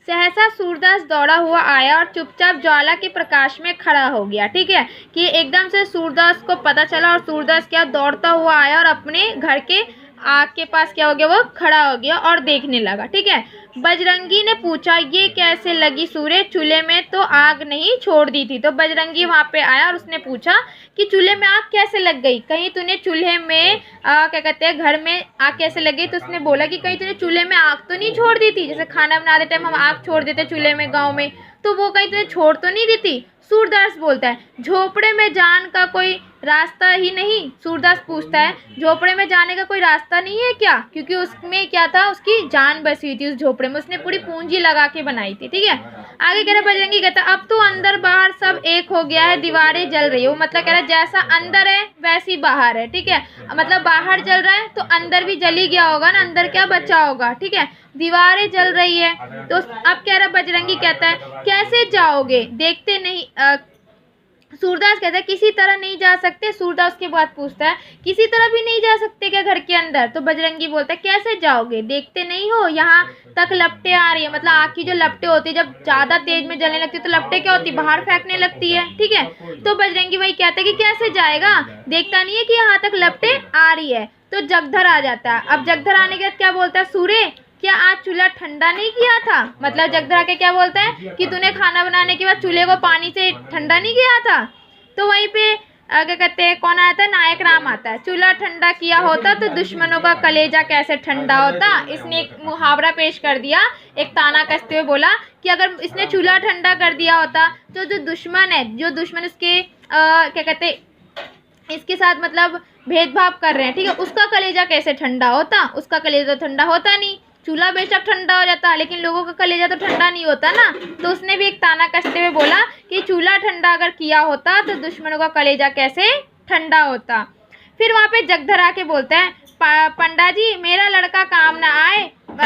सहसा सूरदास दौड़ा हुआ आया और चुपचाप ज्वाला के प्रकाश में खड़ा हो गया। ठीक है, कि एकदम से सूरदास को पता चला और सूरदास क्या दौड़ता हुआ आया और अपने घर के आग के पास क्या हो गया, वो खड़ा हो गया और देखने लगा। ठीक है, बजरंगी ने पूछा, ये कैसे लगी सूर्य, चूल्हे में तो आग नहीं छोड़ दी थी। तो बजरंगी वहाँ पे आया और उसने पूछा कि चूल्हे में आग कैसे लग गई, कहीं तूने चूल्हे में क्या कहते हैं घर में आग कैसे लग गई। तो उसने बोला कि कहीं तूने चूल्हे में आग तो नहीं छोड़ दी थी, जैसे खाना बनाते टाइम हम आग छोड़ देते चूल्हे में गाँव में, तो वो कहीं तूने छोड़ तो नहीं दी थी। सूरदास बोलता है, झोपड़े में जान का कोई रास्ता ही नहीं। सूरदास पूछता है, झोपड़े में जाने का कोई रास्ता नहीं है क्या, क्योंकि उसमें क्या था, उसकी जान बसी हुई थी उस झोपड़े में, उसने पूरी पूंजी लगा के बनाई थी। ठीक है, आगे कह रहा बजरंगी कहता, अब तो अंदर बाहर सब एक हो गया है, दीवारें जल रही है। वो मतलब कह रहा है जैसा अंदर है वैसी बाहर है। ठीक है, मतलब बाहर जल रहा है तो अंदर भी जल ही गया होगा ना, अंदर क्या बचा होगा। ठीक है, दीवारें जल रही है। तो अब कह रहा बजरंगी कहता है, कैसे जाओगे, देखते नहीं। सूरदास कहता है, किसी तरह नहीं जा सकते। सूरदास के बाद पूछता है, किसी तरह भी नहीं जा सकते क्या घर के अंदर। तो बजरंगी बोलता है, कैसे जाओगे, देखते नहीं हो यहाँ तक लपटें आ रही है। मतलब आग की जो लपटें होती है जब ज़्यादा तेज में जलने लगती है तो लपटें क्या होती है, बाहर फेंकने लगती है। ठीक है, तो बजरंगी वही कहता है कि कैसे जाएगा, देखता नहीं है कि यहाँ तक लपटें आ रही है। तो जगधर आ जाता है। अब जगधर आने के बाद क्या बोलता है, सूर्य क्या आज चूल्हा ठंडा नहीं किया था। मतलब जगधर आके क्या बोलता है कि तूने खाना बनाने के बाद चूल्हे को पानी से ठंडा नहीं किया था। तो वहीं पे क्या कहते हैं, कौन आता है, नायक राम आता है। चूल्हा ठंडा किया होता तो दुश्मनों का कलेजा कैसे ठंडा होता। इसने एक मुहावरा पेश कर दिया, एक ताना कसते हुए बोला कि अगर इसने चूल्हा ठंडा कर दिया होता तो जो दुश्मन है, जो दुश्मन इसके क्या कहते हैं इसके साथ मतलब भेदभाव कर रहे हैं, ठीक है, उसका कलेजा कैसे ठंडा होता। उसका कलेजा तो ठंडा होता नहीं, चूल्हा बेशक ठंडा हो जाता है लेकिन लोगों का कलेजा तो ठंडा नहीं होता ना। तो उसने भी एक ताना कसते हुए बोला कि चूल्हा ठंडा अगर किया होता तो दुश्मनों का कलेजा कैसे ठंडा होता। फिर वहाँ पे जगधर आके बोलता है, पंडा जी मेरा लड़का काम ना आए,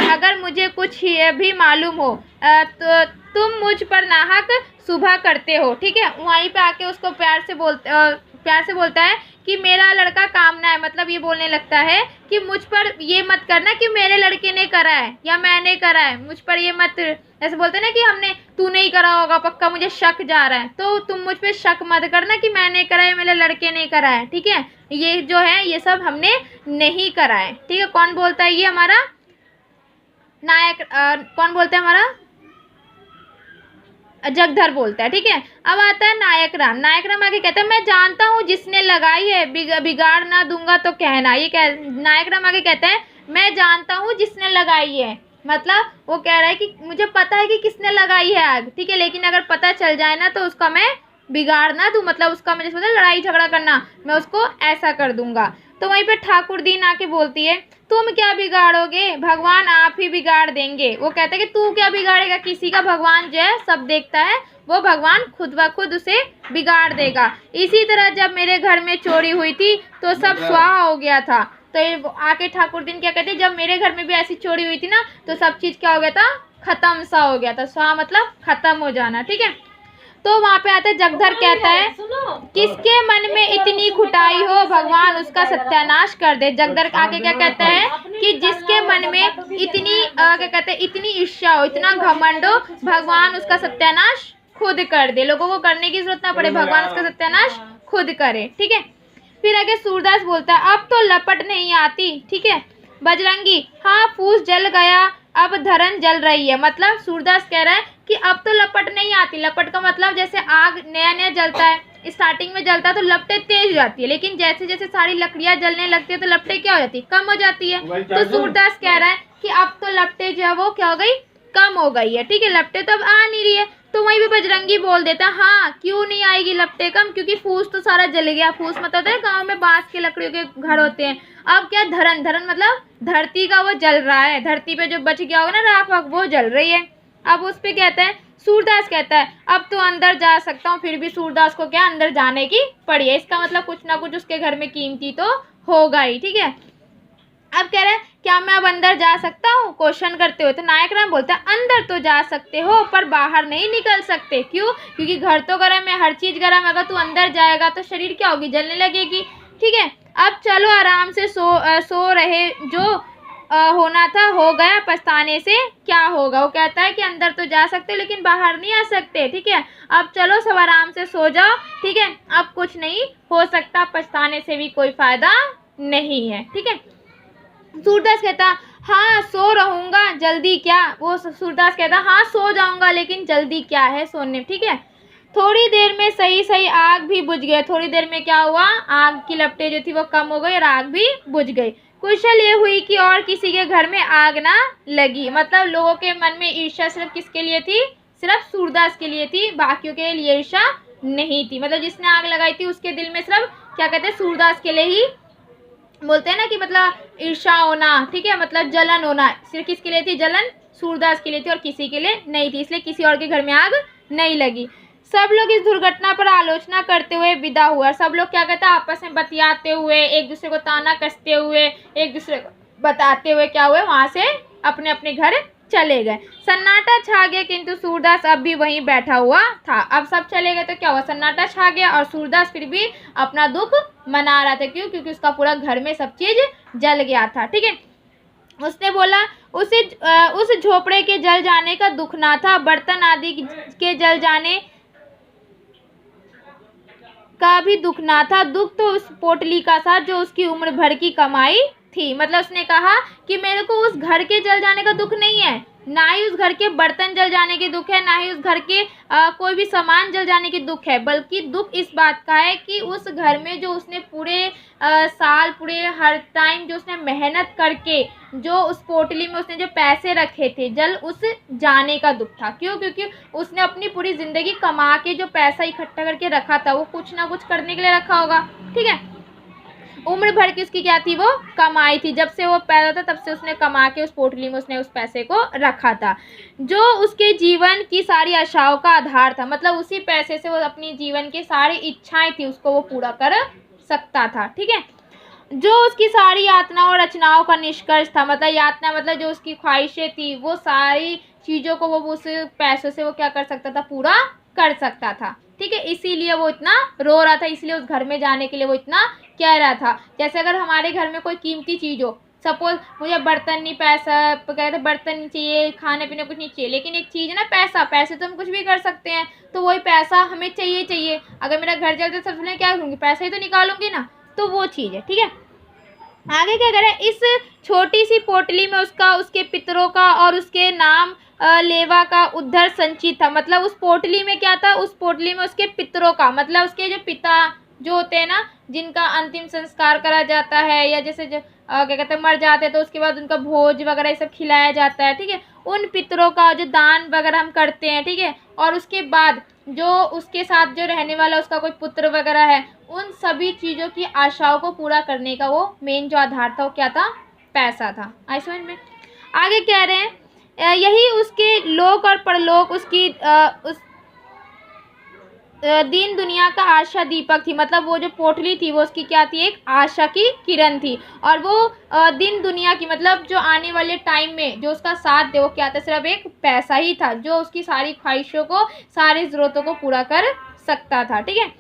अगर मुझे कुछ भी मालूम हो तो तुम मुझ पर नाहक सुबह करते हो। ठीक है, वहीं पे आके उसको प्यार से बोलता है कि मेरा लड़का काम ना है। मतलब ये बोलने लगता है कि मुझ पर ये मत करना कि मेरे लड़के ने करा है या मैंने करा है, मुझ पर ये मत, ऐसे बोलते हैं ना कि हमने तू नहीं करा होगा पक्का, मुझे शक जा रहा है, तो तुम मुझ पे शक मत करना कि मैंने करा है मेरे लड़के ने करा है। ठीक है, ये जो है ये सब हमने नहीं करा है। ठीक है, कौन बोलता है, ये हमारा नायक कौन बोलता है, हमारा जगधर बोलता है। ठीक है, अब आता है नायक राम। नायक राम आगे कहता है, मैं जानता हूँ जिसने लगाई है, बिगाड़ ना दूंगा तो कहना। नायक राम आगे कहता है, मैं जानता हूँ जिसने लगाई है। मतलब वो कह रहा है कि मुझे पता है कि किसने लगाई है आग, ठीक है, लेकिन अगर पता चल जाए ना तो उसका मैं बिगाड़ ना दूँ, मतलब उसका मैं जैसे लड़ाई झगड़ा करना, मैं उसको ऐसा कर दूंगा। तो वहीं पे ठाकुर दीन आके बोलती है, तुम क्या बिगाड़ोगे, भगवान आप ही बिगाड़ देंगे। वो कहता है कि तू क्या बिगाड़ेगा, किसी का भगवान जो है सब देखता है, वो भगवान खुद ब खुद उसे बिगाड़ देगा। इसी तरह जब मेरे घर में चोरी हुई थी तो सब स्वाहा हो गया था। तो ये आके ठाकुर दीन क्या कहते हैं, जब मेरे घर में भी ऐसी चोरी हुई थी ना तो सब चीज़ क्या हो गया था, खत्म सा हो गया था। स्वाहा मतलब खत्म हो जाना। ठीक है, तो वहाँ पे आता है जगधर कहता है, किसके मन में इतनी खुटाई हो भगवान उसका सत्यानाश कर दे। जगधर आगे क्या कहता है कि जिसके मन में इतनी क्या कहते हैं इतनी ईर्ष्या हो, इतना घमंड हो, भगवान उसका सत्यानाश खुद कर दे। लोगों को करने की जरूरत ना पड़े, भगवान उसका सत्यानाश खुद करे। ठीक है, फिर आगे सूरदास बोलता है, अब तो लपट नहीं आती। ठीक है, बजरंगी, हाँ फूस जल गया, अब धरन जल रही है। मतलब सूरदास कह रहा है कि अब तो लपट नहीं आती। लपट का मतलब जैसे आग नया नया जलता है, स्टार्टिंग में जलता है तो लपटें तेज हो जाती है, लेकिन जैसे जैसे सारी लकड़ियां जलने लगती है तो लपटें क्या हो जाती है, कम हो जाती है। तो सूरदास कह रहा है कि अब तो लपटें जो है वो क्या हो गई, कम हो गई है। ठीक है, लपटें तो अब आ नहीं रही है। तो वहीं पे बजरंगी बोल देता है, हाँ क्यों नहीं आएगी लपटें कम, क्योंकि फूस तो सारा जल गया। फूस मतलब होता है गाँव में बांस के लकड़ियों के घर होते हैं। अब क्या धरन, धरन मतलब धरती का वो जल रहा है, धरती पे जो बच गया होगा ना राख वाख वो जल रही है। अब उस पे कहता है, सूरदास कहता है, अब तो अंदर जा सकता हूँ। फिर भी सूरदास को क्या अंदर जाने की पड़ी है, इसका मतलब कुछ ना कुछ उसके घर में कीमती तो होगा ही। ठीक है, अब कह रहे हैं क्या मैं अब अंदर जा सकता हूँ, क्वेश्चन करते हुए। तो नायक राम बोलता है, अंदर तो जा सकते हो पर बाहर नहीं निकल सकते। क्यों, क्योंकि घर तो गर्म है, हर चीज़ गर्म है, अगर तू अंदर जाएगा तो शरीर क्या होगी, जलने लगेगी। ठीक है, अब चलो आराम से सो रहे जो होना था हो गया, पछताने से क्या होगा। वो कहता है कि अंदर तो जा सकते लेकिन बाहर नहीं आ सकते, ठीक है। अब चलो सब आराम से सो जाओ, ठीक है, अब कुछ नहीं हो सकता, पछताने से भी कोई फायदा नहीं है, ठीक है। सूरदास कहता हाँ सो रहूँगा, जल्दी क्या। वो सूरदास कहता हाँ सो जाऊँगा लेकिन जल्दी क्या है सोने, ठीक है। थोड़ी देर में सही सही आग भी बुझ गई। थोड़ी देर में क्या हुआ, आग की लपटें जो थी वो कम हो गई और आग भी बुझ गई। कुशल ये हुई कि और किसी के घर में आग ना लगी। मतलब लोगों के मन में ईर्ष्या सिर्फ किसके लिए थी, सिर्फ सूरदास के लिए थी, बाकियों के लिए ईर्ष्या नहीं थी। मतलब जिसने आग लगाई थी उसके दिल में सिर्फ क्या कहते हैं, सूरदास के लिए ही, बोलते हैं ना कि मतलब ईर्ष्या होना, ठीक है, मतलब जलन होना, सिर्फ किसके लिए थी, जलन सूरदास के लिए थी और किसी के लिए नहीं थी, इसलिए किसी और के घर में आग नहीं लगी। सब लोग इस दुर्घटना पर आलोचना करते हुए विदा हुआ। सब लोग क्या कहते हैं, आपस में बतियाते हुए, एक दूसरे को ताना कसते हुए, एक दूसरे को बताते हुए क्या हुए, वहाँ से अपने अपने घर चले गए। सन्नाटा छा गया किंतु सूरदास अब भी वहीं बैठा हुआ था। अब सब चले गए तो क्या हुआ, सन्नाटा छा गया और सूरदास फिर भी अपना दुख मना रहा था। क्यों, क्योंकि उसका पूरा घर में सब चीज़ जल गया था, ठीक है। उसने बोला उसे उस झोपड़े के जल जाने का दुख ना था, बर्तन आदि के जल जाने का भी दुख ना था, दुख तो उस पोटली का था जो उसकी उम्र भर की कमाई थी। मतलब उसने कहा कि मेरे को उस घर के जल जाने का दुख नहीं है, ना ही उस घर के बर्तन जल जाने के दुख है, ना ही उस घर के कोई भी सामान जल जाने के दुख है, बल्कि दुख इस बात का है कि उस घर में जो उसने पूरे साल, पूरे हर टाइम जो उसने मेहनत करके जो उस पोटली में उसने जो पैसे रखे थे, जल उस जाने का दुख था। क्यों, क्योंकि उसने अपनी पूरी ज़िंदगी कमा के जो पैसा इकट्ठा करके रखा था वो कुछ ना कुछ करने के लिए रखा होगा, ठीक है। उम्र भर की उसकी क्या थी, वो कमाई थी। जब से वो पैदा था तब से उसने कमा के उस पोटली में उसने उस पैसे को रखा था, जो उसके जीवन की सारी आशाओं का आधार था। मतलब उसी पैसे से वो अपनी जीवन की सारी इच्छाएं थी उसको वो पूरा कर सकता था, ठीक है। जो उसकी सारी यातनाओं और रचनाओं का निष्कर्ष था। मतलब यातना मतलब जो उसकी ख्वाहिशें थी, वो सारी चीज़ों को वो उस पैसों से वो क्या कर सकता था, पूरा कर सकता था, ठीक है। इसीलिए वो इतना रो रहा था, इसलिए उस घर में जाने के लिए वो इतना कह रहा था। जैसे अगर हमारे घर में कोई कीमती चीज़ हो, सपोज मुझे बर्तन नहीं, पैसा कहते बर्तन नहीं चाहिए, खाने पीने कुछ नहीं चाहिए, लेकिन एक चीज़ है ना पैसा, पैसे तो हम कुछ भी कर सकते हैं, तो वही पैसा हमें चाहिए। अगर मेरा घर जलते सबसे पहले क्या करूँगी, पैसा ही तो निकालूंगी ना, तो वो चीज़ है, ठीक है। आगे क्या करें, इस छोटी सी पोटली में उसके पितरों का और उसके नाम लेवा का उद्धर संचित था। मतलब उस पोटली में क्या था, उस पोटली में उसके पितरों का, मतलब उसके जो पिता जो होते हैं ना, जिनका अंतिम संस्कार करा जाता है, या जैसे जो क्या कहते हैं मर जाते हैं तो उसके बाद उनका भोज वगैरह ये सब खिलाया जाता है, ठीक है। उन पितरों का जो दान वगैरह हम करते हैं, ठीक है। और उसके बाद जो उसके साथ जो रहने वाला उसका कोई पुत्र वगैरह है, उन सभी चीज़ों की आशाओं को पूरा करने का वो मेन जो आधार था वो क्या था, पैसा था। आई समझ में। आगे कह रहे हैं यही उसके लोक और परलोक, उसकी उस दीन दुनिया का आशा दीपक थी। मतलब वो जो पोटली थी वो उसकी क्या थी, एक आशा की किरण थी। और वो दिन दुनिया की, मतलब जो आने वाले टाइम में जो उसका साथ दे, वो क्या था, सिर्फ एक पैसा ही था जो उसकी सारी ख्वाहिशों को, सारी ज़रूरतों को पूरा कर सकता था, ठीक है।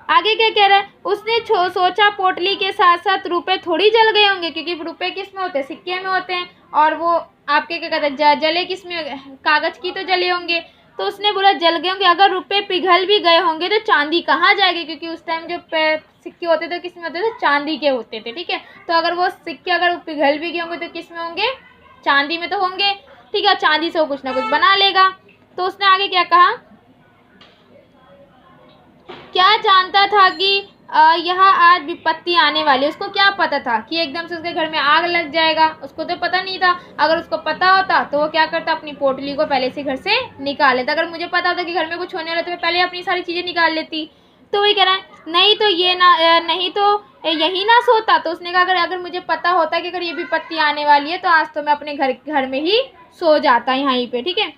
आगे क्या कह रहा है, उसने सोचा पोटली के साथ साथ रुपए थोड़ी जल गए होंगे, क्योंकि रुपए किस में होते हैं, सिक्के में होते हैं, और वो आपके क्या कहते हैं जले किस में, कागज़ की तो जले होंगे। तो उसने बोला जल गए होंगे, अगर रुपए पिघल भी गए होंगे तो चांदी कहाँ जाएगी, क्योंकि उस टाइम जो सिक्के होते थे किस में होते थे, चांदी के होते थे, ठीक है। तो अगर वो सिक्के अगर पिघल भी गए होंगे तो किस में होंगे, चांदी में तो होंगे, ठीक है। चांदी से वो कुछ ना कुछ बना लेगा। तो उसने आगे क्या कहा, क्या जानता था कि यहाँ आज विपत्ति आने वाली। उसको क्या पता था कि एकदम से उसके घर में आग लग जाएगा, उसको तो पता नहीं था। अगर उसको पता होता तो वो क्या करता, अपनी पोटली को पहले से घर से निकाल लेता। अगर मुझे पता होता कि घर में कुछ होने वाला तो मैं पहले अपनी सारी चीज़ें निकाल लेती। तो वही कह रहा है नहीं तो यही ना सोता। तो उसने कहा अगर मुझे पता होता कि अगर ये विपत्ति आने वाली है तो आज तो मैं अपने घर में ही सो जाता यहीं पर, ठीक है।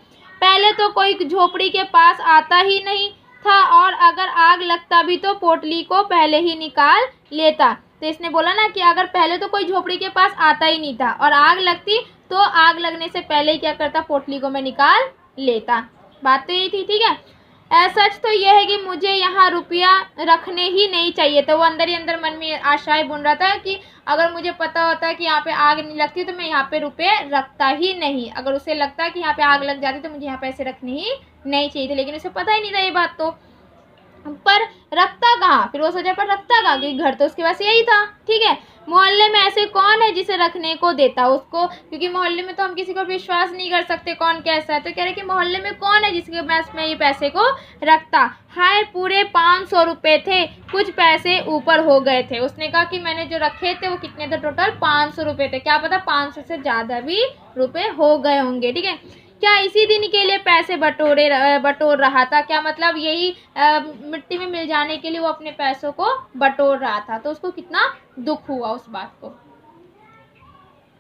पहले तो कोई झोपड़ी के पास आता ही नहीं था, और अगर आग लगता भी तो पोटली को पहले ही निकाल लेता। तो इसने बोला ना कि अगर पहले तो कोई झोपड़ी के पास आता ही नहीं था, और आग लगती तो आग लगने से पहले ही क्या करता, पोटली को मैं निकाल लेता। बात तो यही थी, ठीक है। सच तो यह है कि मुझे यहाँ रुपया रखने ही नहीं चाहिए। तो वो अंदर ही अंदर मन में आशाएं बुन रहा था कि अगर मुझे पता होता कि यहाँ पे आग नहीं लगती तो मैं यहाँ पे रुपये रखता ही नहीं। अगर उसे लगता कि यहाँ पे आग लग जाती तो मुझे यहाँ पैसे रखने ही नहीं चाहिए थे, लेकिन उसे पता ही नहीं था ये बात। तो पर रखता कहाँ, फिर वो सोचा पर रखता कहाँ, क्योंकि घर तो उसके पास यही था। ठीक है, मोहल्ले में ऐसे कौन है जिसे रखने को देता उसको, क्योंकि मोहल्ले में तो हम किसी को विश्वास नहीं कर सकते कौन कैसा है। तो कह रहे कि मोहल्ले में कौन है जिसके पास में ये पैसे को रखता। हाय पूरे 500 रुपये थे, कुछ पैसे ऊपर हो गए थे। उसने कहा कि मैंने जो रखे थे वो कितने थे, टोटल 500 रुपये थे, क्या पता 500 से ज़्यादा भी रुपये हो गए होंगे। ठीक है, क्या इसी दिन के लिए पैसे बटोर रहा था, क्या मतलब यही मिट्टी में मिल जाने के लिए वो अपने पैसों को बटोर रहा था। तो उसको कितना दुख हुआ उस बात को।